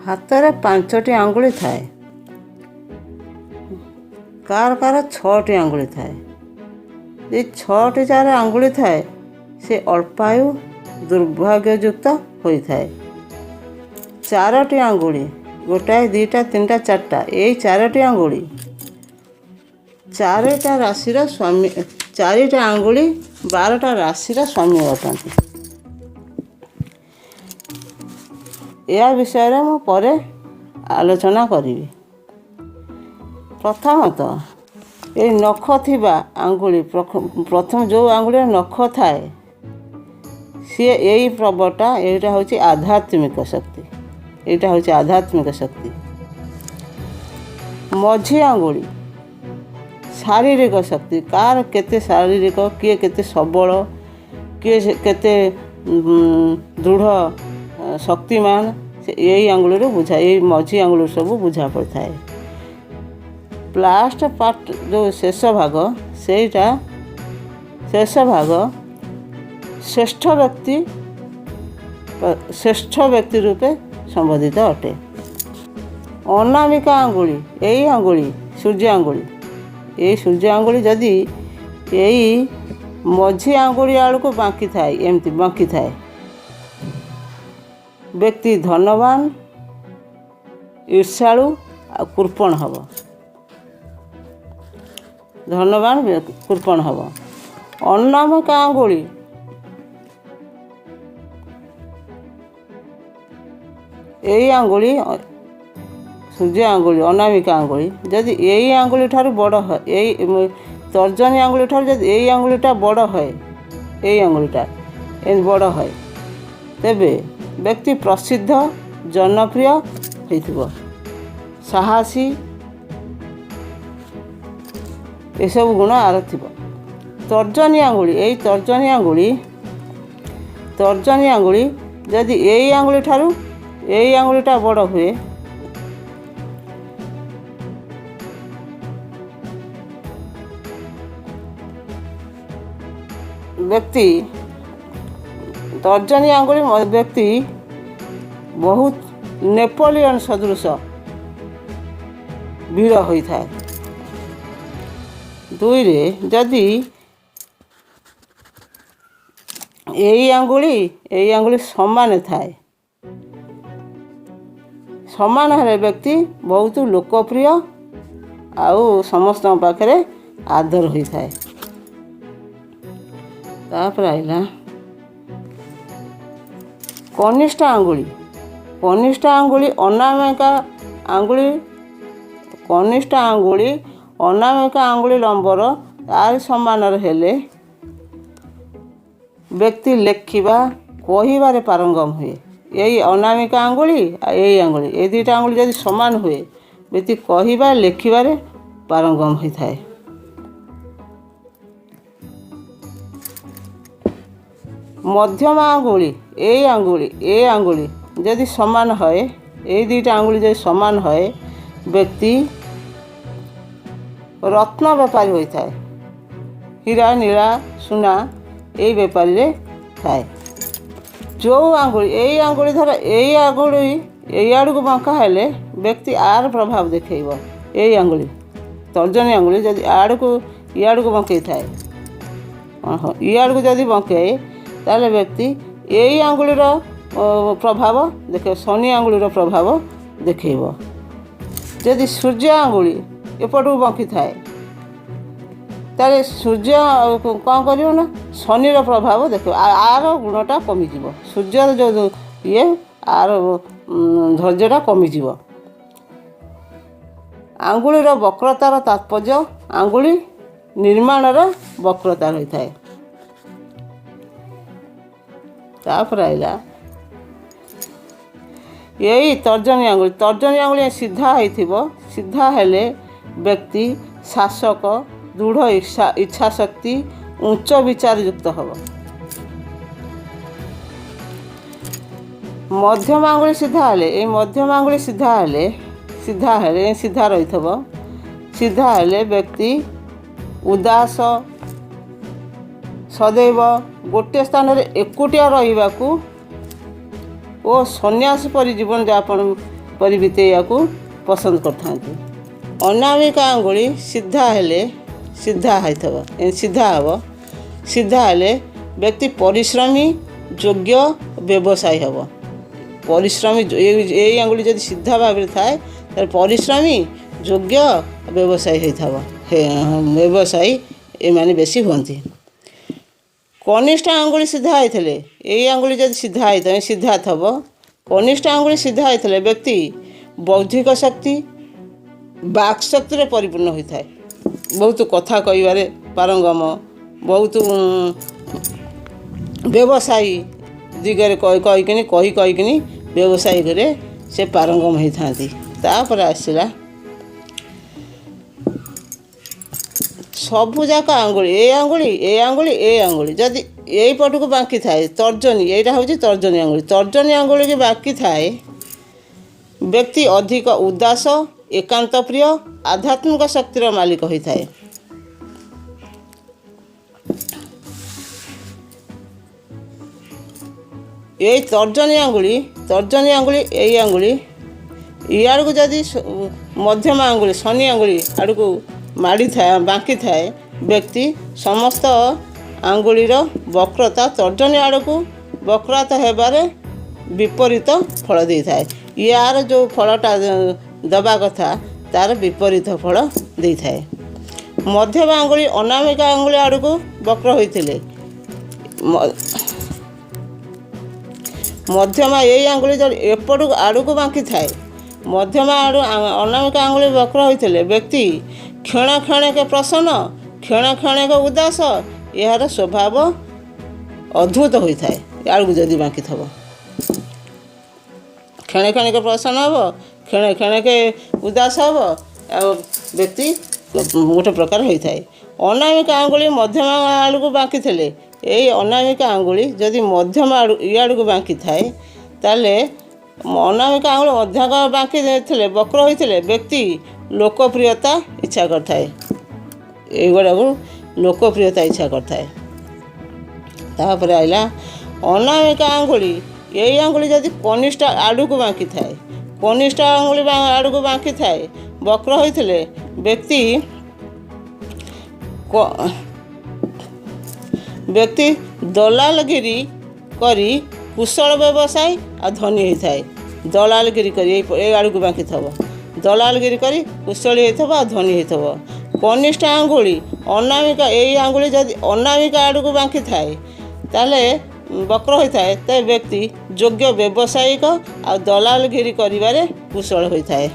ହାତରେ 5ଟି ଆଙ୍ଗୁଳି ଥାଏ, କାହାର କାହାର 6ଟି ଆଙ୍ଗୁଳି ଥାଏ। ଏ 6ଟି ଯାହାର ଆଙ୍ଗୁଳି ଥାଏ ସେ ଅଳ୍ପାୟୁ ଦୁର୍ଭାଗ୍ୟଯୁକ୍ତ ହୋଇଥାଏ। 4ଟି ଆଙ୍ଗୁଳି, 1, 2, 3, 4ଟା, ଏଇ 4ଟି ଆଙ୍ଗୁଳି 4ଟା ରାଶିର ସ୍ୱାମୀ, 4ଟା ଆଙ୍ଗୁଳି 12ଟା ରାଶିର ସ୍ୱାମୀ ଅଟନ୍ତି। ଏହା ବିଷୟରେ ମୁଁ ପରେ ଆଲୋଚନା କରିବି। ପ୍ରଥମତଃ ଏଇ ନଖ ଥିବା ଆଙ୍ଗୁଳି, ପ୍ରଥମ ଯେଉଁ ଆଙ୍ଗୁଳିରେ ନଖ ଥାଏ ସିଏ ଏଇ ପର୍ବଟା, ଏଇଟା ହେଉଛି ଆଧ୍ୟାତ୍ମିକ ଶକ୍ତି, ଏଇଟା ହେଉଛି ଆଧ୍ୟାତ୍ମିକ ଶକ୍ତି। ମଝି ଆଙ୍ଗୁଳି ଶାରୀରିକ ଶକ୍ତି, କାହାର କେତେ ଶାରୀରିକ, କିଏ କେତେ ସବଳ, କିଏ କେତେ ଦୃଢ଼ ଶକ୍ତିମାନ, ଏଇ ଆଙ୍ଗୁଳିରୁ ବୁଝାଏ, ଏଇ ମଝି ଆଙ୍ଗୁଳିରୁ ସବୁ ବୁଝା ପଡ଼ିଥାଏ। ଲାଷ୍ଟ ପାର୍ଟ ଯେଉଁ ଶେଷ ଭାଗ, ସେଇଟା ଶେଷ ଭାଗ ଶ୍ରେଷ୍ଠ ବ୍ୟକ୍ତି ରୂପେ ସମ୍ବୋଧିତ ଅଟେ। ଅନାମିକା ଆଙ୍ଗୁଳି, ଏଇ ଆଙ୍ଗୁଳି ସୂର୍ଯ୍ୟ ଆଙ୍ଗୁଳି, ଏଇ ସୂର୍ଯ୍ୟ ଆଙ୍ଗୁଳି ଯଦି ଏଇ ମଝି ଆଙ୍ଗୁଳି ଆଡ଼କୁ ବାଙ୍କିଥାଏ, ଏମିତି ବାଙ୍କିଥାଏ, ବ୍ୟକ୍ତି ଧନବାନ, ଈର୍ଷାଳୁ ଆଉ କୃପଣ ହେବ, ଧନବାନ କୃପଣ ହେବ। ଅନାମିକା ଆଙ୍ଗୁଳି ଏଇ ଆଙ୍ଗୁଳି ସୂର୍ଯ୍ୟ ଆଙ୍ଗୁଳି, ଅନାମିକା ଆଙ୍ଗୁଳି ଯଦି ଏଇ ଆଙ୍ଗୁଳି ଠାରୁ ବଡ଼ ହୁଏ, ଏଇ ତର୍ଜନୀ ଆଙ୍ଗୁଳି ଠାରୁ ଯଦି ଏଇ ଆଙ୍ଗୁଳିଟା ବଡ଼ ହୁଏ, ଏଇ ଆଙ୍ଗୁଳିଟା ଏମିତି ବଡ଼ ହୁଏ, ତେବେ ବ୍ୟକ୍ତି ପ୍ରସିଦ୍ଧ, ଜନପ୍ରିୟ ହୋଇଥିବ, ସାହସୀ, ଏସବୁ ଗୁଣ ଆର ଥିବ। ତର୍ଜନୀ ଆଙ୍ଗୁଳି, ଏଇ ତର୍ଜନୀ ଆଙ୍ଗୁଳି ଯଦି ଏଇ ଆଙ୍ଗୁଳି ଠାରୁ ଏଇ ଆଙ୍ଗୁଳିଟା ବଡ଼ ହୁଏ, ବ୍ୟକ୍ତି ତର୍ଜନୀ ଆଙ୍ଗୁଳି ବ୍ୟକ୍ତି ବହୁତ ନେପୋଲିଅନ ସଦୃଶ ଭିଡ଼ ହୋଇଥାଏ। 2ରେ ଯଦି ଏଇ ଆଙ୍ଗୁଳି ସମାନ ଥାଏ, ସମାନ ହେଲେ ବ୍ୟକ୍ତି ବହୁତ ଲୋକପ୍ରିୟ ଆଉ ସମସ୍ତଙ୍କ ପାଖରେ ଆଦର ହୋଇଥାଏ। ତାପରେ ଆସିଲା କନିଷ୍ଠ ଆଙ୍ଗୁଳି, କନିଷ୍ଠ ଆଙ୍ଗୁଳି ଅନାମିକା ଆଙ୍ଗୁଳି ଲମ୍ବର ତାରି ସମାନର ହେଲେ ବ୍ୟକ୍ତି ଲେଖିବା, କହିବାରେ ପାରଙ୍ଗମ ହୁଏ। ଏଇ ଅନାମିକା ଆଙ୍ଗୁଳି ଆଉ ଏଇ ଆଙ୍ଗୁଳି, ଏଇ 2ଟା ଆଙ୍ଗୁଳି ଯଦି ସମାନ ହୁଏ, ବ୍ୟକ୍ତି କହିବା, ଲେଖିବାରେ ପାରଙ୍ଗମ ହୋଇଥାଏ। ମଧ୍ୟମା ଆଙ୍ଗୁଳି, ଏଇ ଆଙ୍ଗୁଳି ଯଦି ସମାନ ହୁଏ, ଏଇ 2ଟା ଆଙ୍ଗୁଳି ଯଦି ସମାନ ହୁଏ, ବ୍ୟକ୍ତି ରତ୍ନ ବେପାରୀ ହୋଇଥାଏ, ହୀରା, ନୀଳା, ସୁନା ଏଇ ବେପାରୀରେ ଥାଏ। ଯେଉଁ ଆଙ୍ଗୁଳି, ଏଇ ଆଙ୍ଗୁଳି ଧର ଏଇ ଆଙ୍ଗୁଳି ଏଇ ଆଡ଼କୁ ବଙ୍କା ହେଲେ ବ୍ୟକ୍ତି ଆର ପ୍ରଭାବ ଦେଖାଇବ। ଏଇ ଆଙ୍ଗୁଳି ତର୍ଜନୀ ଆଙ୍ଗୁଳି ଯଦି ଇଆଡ଼କୁ ବଙ୍କେଇଥାଏ, ଇଆଡ଼କୁ ଯଦି ବଙ୍କାଏ, ତାହେଲେ ବ୍ୟକ୍ତି ଏଇ ଆଙ୍ଗୁଳିର ପ୍ରଭାବ ଦେଖାଇବ, ଶନି ଆଙ୍ଗୁଳିର ପ୍ରଭାବ ଦେଖାଇବ। ଯଦି ସୂର୍ଯ୍ୟ ଆଙ୍ଗୁଳି ଏପଟକୁ ବଙ୍କିଥାଏ, ତାହେଲେ ସୂର୍ଯ୍ୟ କ'ଣ କରିବ ନା ଶନିର ପ୍ରଭାବ ଦେଖିବ, ଆର ଗୁଣଟା କମିଯିବ, ସୂର୍ଯ୍ୟର ଯେଉଁ ଆର ଧୈର୍ଯ୍ୟଟା କମିଯିବ। ଆଙ୍ଗୁଳିର ବକ୍ରତାର ତାତ୍ପର୍ଯ୍ୟ ଆଙ୍ଗୁଳି ନିର୍ମାଣର ବକ୍ରତା ରହିଥାଏ। ତାପରେ ଆସିଲା ଏଇ ତର୍ଜନୀ ଆଙ୍ଗୁଳି ସିଧା ହେଇଥିବ, ସିଧା ହେଲେ ବ୍ୟକ୍ତି ଶାସକ, ଦୃଢ଼ ଇଚ୍ଛାଶକ୍ତି, ଉଚ୍ଚ ବିଚାରଯୁକ୍ତ ହେବ। ମଧ୍ୟମ ଆଙ୍ଗୁଳି ସିଧା ହେଲେ, ଏଇ ମଧ୍ୟମ ଆଙ୍ଗୁଳି ସିଧା ରହିଥିବ, ସିଧା ହେଲେ ବ୍ୟକ୍ତି ଉଦାସ, ସଦୈବ ଗୋଟିଏ ସ୍ଥାନରେ ଏକୁଟିଆ ରହିବାକୁ ଓ ସନ୍ନ୍ୟାସ ପରି ଜୀବନଯାପନ କରି ବିତେଇବାକୁ ପସନ୍ଦ କରିଥାନ୍ତି। ଅନାମିକା ଆଙ୍ଗୁଳି ସିଧା ହେଲେ ସିଧା ହେବ। ସିଧା ହେଲେ ବ୍ୟକ୍ତି ପରିଶ୍ରମୀ, ଯୋଗ୍ୟ, ବ୍ୟବସାୟୀ ହେବ। ପରିଶ୍ରମୀ ଏଇ ଆଙ୍ଗୁଳି ଯଦି ସିଧା ଭାବରେ ଥାଏ ତାହେଲେ ପରିଶ୍ରମୀ, ଯୋଗ୍ୟ, ବ୍ୟବସାୟୀ ହେଇଥିବ। ବ୍ୟବସାୟୀ ଏମାନେ ବେଶୀ ହୁଅନ୍ତି। କନିଷ୍ଠ ଆଙ୍ଗୁଳି ସିଧା ହେଇଥିଲେ, ଏଇ ଆଙ୍ଗୁଳି ଯଦି ସିଧା ଥବ, କନିଷ୍ଠ ଆଙ୍ଗୁଳି ସିଧା ହେଇଥିଲେ ବ୍ୟକ୍ତି ବୌଦ୍ଧିକ ଶକ୍ତି, ବାକ୍ ଶକ୍ତିରେ ପରିପୂର୍ଣ୍ଣ ହୋଇଥାଏ। ବହୁତ କଥା କହିବାରେ ପାରଙ୍ଗମ, ବହୁତ ବ୍ୟବସାୟୀ ଦିଗରେ କହିକିନି ବ୍ୟବସାୟୀରେ ସେ ପାରଙ୍ଗମ ହେଇଥାନ୍ତି। ତାପରେ ଆସିଲା ସବୁଯାକ ଆଙ୍ଗୁଳି, ଏ ଆଙ୍ଗୁଳି ଯଦି ଏଇ ପଟକୁ ବାଙ୍କି ଥାଏ, ତର୍ଜନୀ, ଏଇଟା ହେଉଛି ତର୍ଜନୀ ଆଙ୍ଗୁଳି। ତର୍ଜନୀ ଆଙ୍ଗୁଳିକି ବାଙ୍କି ଥାଏ ବ୍ୟକ୍ତି ଅଧିକ ଉଦାସ, ଏକାନ୍ତ ପ୍ରିୟ, ଆଧ୍ୟାତ୍ମିକ ଶକ୍ତିର ମାଲିକ ହୋଇଥାଏ। ଏଇ ତର୍ଜନୀ ଆଙ୍ଗୁଳି ଏଇ ଆଙ୍ଗୁଳି ଇଆଡ଼କୁ ଯଦି ମଧ୍ୟମା ଆଙ୍ଗୁଳି, ଶନି ଆଙ୍ଗୁଳି ଆଡ଼କୁ ବାଙ୍କି ଥାଏ ବ୍ୟକ୍ତି ସମସ୍ତ ଆଙ୍ଗୁଳିର ବକ୍ରତା ତର୍ଜନୀ ଆଡ଼କୁ ବକ୍ରତା ହେବାରେ ବିପରୀତ ଫଳ ଦେଇଥାଏ। ୟାର ଯେଉଁ ଫଳଟା ଦେବା କଥା ତା'ର ବିପରୀତ ଫଳ ଦେଇଥାଏ। ମଧ୍ୟମା ଆଙ୍ଗୁଳି ଅନାମିକା ଆଙ୍ଗୁଳି ଆଡ଼କୁ ବକ୍ର ହୋଇଥିଲେ, ମଧ୍ୟମା ଏଇ ଆଙ୍ଗୁଳି ଯଦି ଏପଟକୁ ଆଡ଼କୁ ବାଙ୍କି ଥାଏ, ମଧ୍ୟମା ଅନାମିକା ଆଙ୍ଗୁଳି ବକ୍ର ହୋଇଥିଲେ ବ୍ୟକ୍ତି କ୍ଷଣକେ ପ୍ରସନ୍ନ, କ୍ଷଣକେ ଉଦାସ, ଏହାର ସ୍ୱଭାବ ଅଦ୍ଭୁତ ହୋଇଥାଏ। ଆଡ଼କୁ ଯଦି ବାଙ୍କି ଥବ, କ୍ଷଣକେ ପ୍ରସନ୍ନ ହେବ, କ୍ଷଣକେ ଉଦାସ ହେବ, ଆଉ ବ୍ୟକ୍ତି ଗୋଟେ ପ୍ରକାର ହୋଇଥାଏ। ଅନାମିକା ଆଙ୍ଗୁଳି ମଧ୍ୟମା ଆଡ଼କୁ ବାଙ୍କି ଥିଲେ, ଏଇ ଅନାମିକା ଆଙ୍ଗୁଳି ଯଦି ମଧ୍ୟମା ଇଆଡ଼କୁ ବାଙ୍କି ଥାଏ ତାହେଲେ ଅନାମିକା ଆଙ୍ଗୁଳି ମଧ୍ୟମା ବାଙ୍କି ଥିଲେ, ବକ୍ର ହୋଇଥିଲେ ବ୍ୟକ୍ତି ଲୋକପ୍ରିୟତା ଇଚ୍ଛା କରିଥାଏ। ଏଇଗୁଡ଼ାକୁ ଲୋକପ୍ରିୟତା ଇଚ୍ଛା କରିଥାଏ। ତାପରେ ଆସିଲା ଅନାମିକା ଆଙ୍ଗୁଳି, ଏଇ ଆଙ୍ଗୁଳି ଯଦି କନିଷ୍ଠ ଆଡ଼କୁ ବାଙ୍କି ଥାଏ, କନିଷ୍ଠ ଆଙ୍ଗୁଳି ଆଡ଼କୁ ବାଙ୍କି ଥାଏ, ବକ୍ର ହୋଇଥିଲେ ବ୍ୟକ୍ତି ଦଲାଲଗିରି କରି କୁଶଳ ବ୍ୟବସାୟୀ ଆଉ ଧନୀ ହୋଇଥାଏ। ଦଲାଲଗିରି କରି ଏଇ ଆଡ଼କୁ ବାଙ୍କି ଥବ, ଦଲାଲଗିରି କରି କୁଶଳୀ ହେଇଥିବ ଆଉ ଧନୀ ହେଇଥିବ। କନିଷ୍ଠ ଆଙ୍ଗୁଳି ଏଇ ଆଙ୍ଗୁଳି ଯଦି ଅନାମିକା ଆଡ଼କୁ ବାଙ୍କି ଥାଏ ତାହେଲେ ବକ୍ର ହୋଇଥାଏ, ତେବେ ବ୍ୟକ୍ତି ଯୋଗ୍ୟ, ବ୍ୟବସାୟିକ ଆଉ ଦଲାଲଗିରି କରିବାରେ କୁଶଳ ହୋଇଥାଏ।